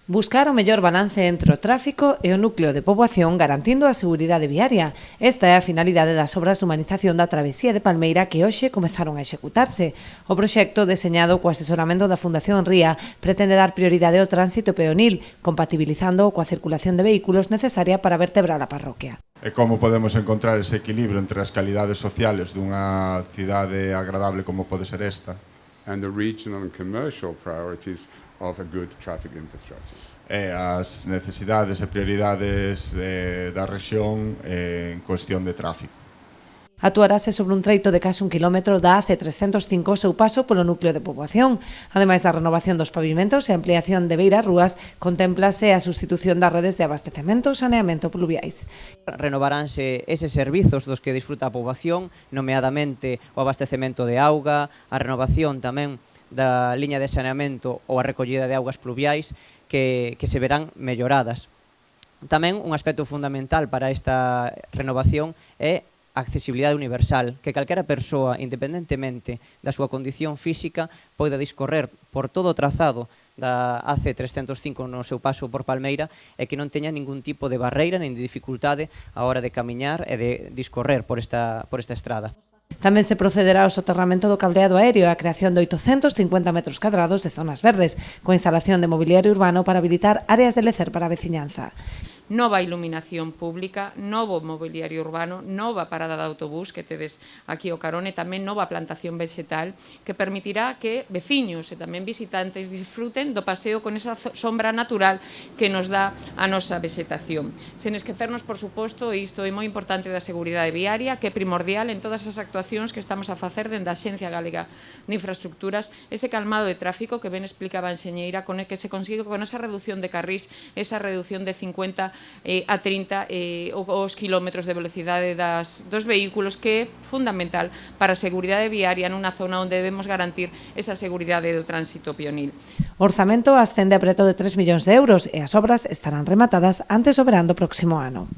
Buscar o mellor balance entre o tráfico e o núcleo de poboación garantindo a seguridade viaria. Esta é a finalidade das obras de humanización da travesía de Palmeira que hoxe comezaron a executarse. O proxecto, deseñado co asesoramento da Fundación Ría, pretende dar prioridade ao tránsito peonil, compatibilizando coa circulación de vehículos necesaria para vertebrar a parroquia. E como podemos encontrar ese equilibrio entre as calidades sociales dunha cidade agradable como pode ser esta and the regional and commercial priorities of a good traffic infrastructure. E as necesidades e prioridades da rexión en cuestión de tráfico. Actuarase sobre un treito de case 1 kilómetro da AC305 o seu paso polo núcleo de poboación. Ademais da renovación dos pavimentos e ampliación de beiras rúas, contémplase a sustitución das redes de abastecemento e saneamento pluviais. Renovaránse eses servizos dos que disfruta a poboación, nomeadamente o abastecemento de auga, a renovación tamén da liña de saneamento ou a recollida de augas pluviais que se verán melloradas. Tamén un aspecto fundamental para esta renovación é a accesibilidade universal, que calquera persoa, independentemente da súa condición física, poida discorrer por todo o trazado da AC305 no seu paso por Palmeira e que non teña ningún tipo de barreira nin de dificultade a hora de camiñar e de discorrer por esta estrada. Tamén se procederá ao soterramento do cableado aéreo e a creación de 850 metros cadrados de zonas verdes, coa instalación de mobiliario urbano para habilitar áreas de lecer para a veciñanza. Nova iluminación pública, novo mobiliario urbano, nova parada de autobús que tedes aquí ao carón e tamén nova plantación vegetal que permitirá que veciños e tamén visitantes disfruten do paseo con esa sombra natural que nos dá a nosa vegetación. Sen esquecernos, por suposto, e isto é moi importante, da seguridade viaria, que é primordial en todas as actuacións que estamos a facer dende a Axencia Galega de Infraestructuras, ese calmado de tráfico que ben explicaba a enxeñeira, con el que se consigue con esa reducción de carrís, esa reducción de 50 a 30 os kilómetros de velocidade dos vehículos, que é fundamental para a seguridade viaria nunha zona onde debemos garantir esa seguridade do tránsito peonil. O orzamento ascende a preto de 3 millóns de euros e as obras estarán rematadas antes do verán do próximo ano.